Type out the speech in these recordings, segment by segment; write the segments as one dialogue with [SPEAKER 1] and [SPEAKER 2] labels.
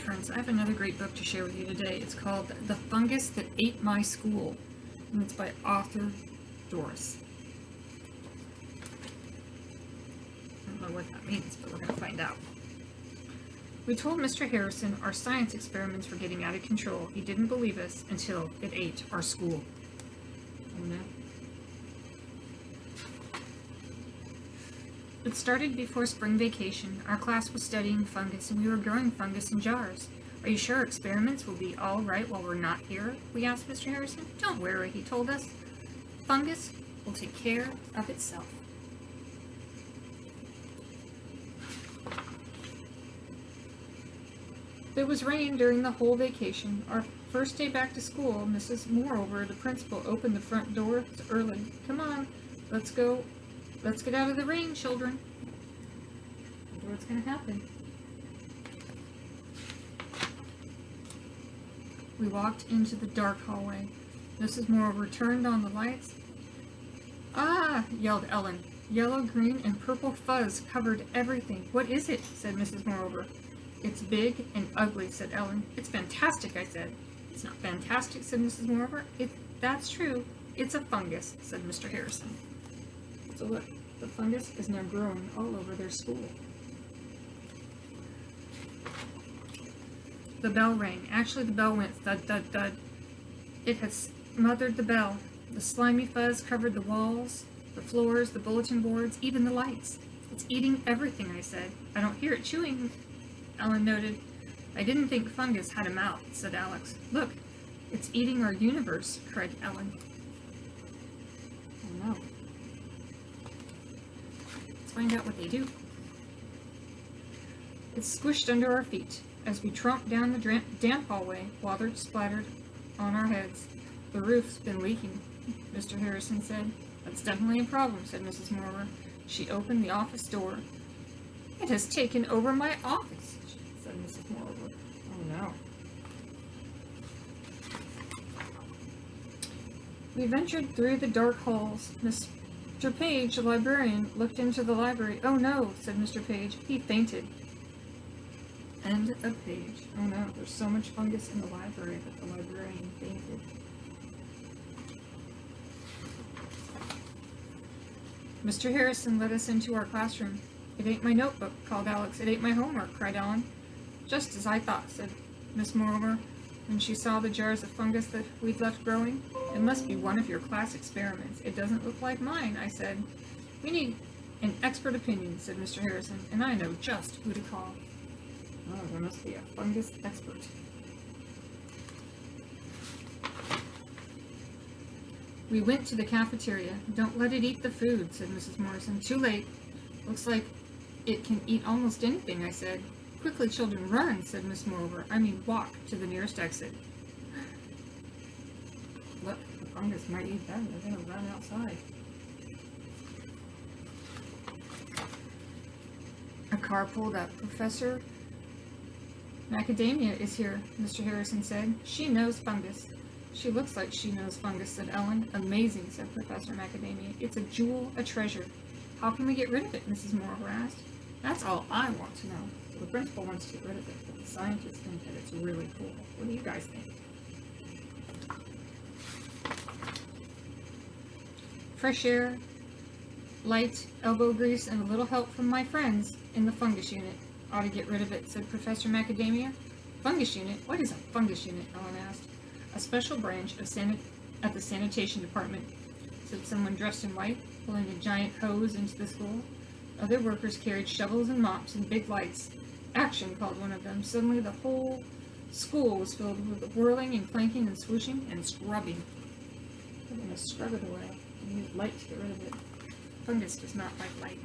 [SPEAKER 1] friends, I have another great book to share with you today. It's called The Fungus That Ate My School, and it's by author Doris. I don't know what that means, but we're going to find out. We told Mr. Harrison our science experiments were getting out of control. He didn't believe us until it ate our school. Oh no. It started before spring vacation. Our class was studying fungus, and we were growing fungus in jars. Are you sure experiments will be all right while we're not here? We asked Mr. Harrison. Don't worry, he told us. Fungus will take care of itself. It was raining during the whole vacation. Our first day back to school, Mrs. Moreover, the principal, opened the front door early. Come on, let's go. Let's get out of the rain, children. I wonder what's going to happen. We walked into the dark hallway. Mrs. Moreover turned on the lights. Ah, yelled Ellen. Yellow, green, and purple fuzz covered everything. What is it? Said Mrs. Moreover. It's big and ugly, said Ellen. It's fantastic, I said. It's not fantastic, said Mrs. Moreover. That's true. It's a fungus, said Mr. Harrison. So look, the fungus is now growing all over their school. The bell rang. Actually, the bell went thud, thud, thud. It had smothered the bell. The slimy fuzz covered the walls, the floors, the bulletin boards, even the lights. It's eating everything, I said. I don't hear it chewing, Ellen noted. I didn't think fungus had a mouth, said Alex. Look, it's eating our universe, cried Ellen. Oh no. Let's find out what they do. It's squished under our feet as we tromp down the damp hallway. Water splattered on our heads. The roof's been leaking, Mr. Harrison said. That's definitely a problem, said Mrs. Moreover. She opened the office door. It has taken over my office, said Mrs. Moreover. Oh no. We ventured through the dark halls. Mr. Page, the librarian, looked into the library. Oh no, said Mr. Page. He fainted. End of page. Oh no, there's so much fungus in the library that the librarian fainted. Mr. Harrison led us into our classroom. It ain't my notebook, called Alex. It ain't my homework, cried Ellen. Just as I thought, said Miss Moreover, when she saw the jars of fungus that we'd left growing. It must be one of your class experiments. It doesn't look like mine, I said. We need an expert opinion, said Mr. Harrison, and I know just who to call. Oh, there must be a fungus expert. We went to the cafeteria. Don't let it eat the food, said Mrs. Morrison. Too late. Looks like it can eat almost anything, I said. Quickly, children, run, said Miss Moreover. I mean, walk to the nearest exit. Look, the fungus might eat them. They're going to run outside. A car pulled up. Professor Macadamia is here, Mr. Harrison said. She knows fungus. She looks like she knows fungus, said Ellen. Amazing, said Professor Macadamia. It's a jewel, a treasure. How can we get rid of it, Mrs. Moreover asked. That's all I want to know. The principal wants to get rid of it, but the scientists think that it's really cool. What do you guys think? Fresh air, light, elbow grease, and a little help from my friends in the fungus unit ought to get rid of it, said Professor Macadamia. Fungus unit? What is a fungus unit? Ellen asked. A special branch of at the sanitation department, said someone dressed in white, pulling a giant hose into the school. Other workers carried shovels and mops and big lights. Action, called one of them. Suddenly the whole school was filled with whirling and clanking and swooshing and scrubbing. They're going to scrub it away. You need light to get rid of it. Fungus does not like light.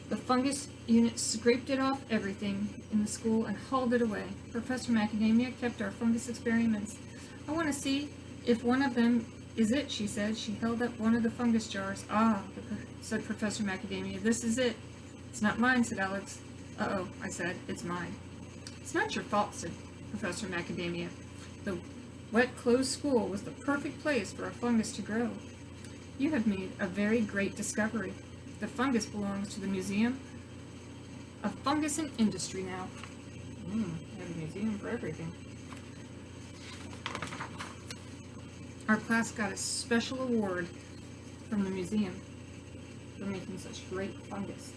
[SPEAKER 1] The fungus unit scraped it off everything in the school and hauled it away. Professor Macadamia kept our fungus experiments. I want to see if one of them is it, she said. She held up one of the fungus jars. Ah, said Professor Macadamia. This is it. It's not mine, said Alex. Uh-oh, I said. It's mine. It's not your fault, said Professor Macadamia. The wet, closed school was the perfect place for a fungus to grow. You have made a very great discovery. The fungus belongs to the Museum of Fungus and Industry now. They have a museum for everything. Our class got a special award from the museum for making such great fungus.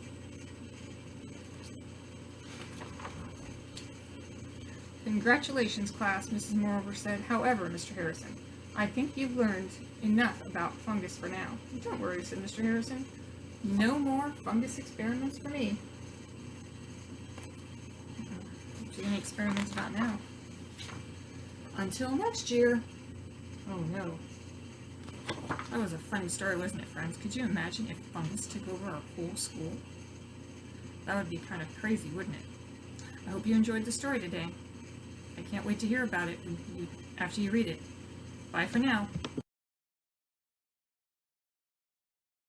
[SPEAKER 1] Congratulations, class, Mrs. Moreover said. However, Mr. Harrison, I think you've learned enough about fungus for now. Don't worry, said Mr. Harrison. No more fungus experiments for me. What are you going to experiment about now? Until next year. Oh no. That was a funny story, wasn't it, friends? Could you imagine if fungus took over our whole school? That would be kind of crazy, wouldn't it? I hope you enjoyed the story today. I can't wait to hear about it after you read it. Bye for now.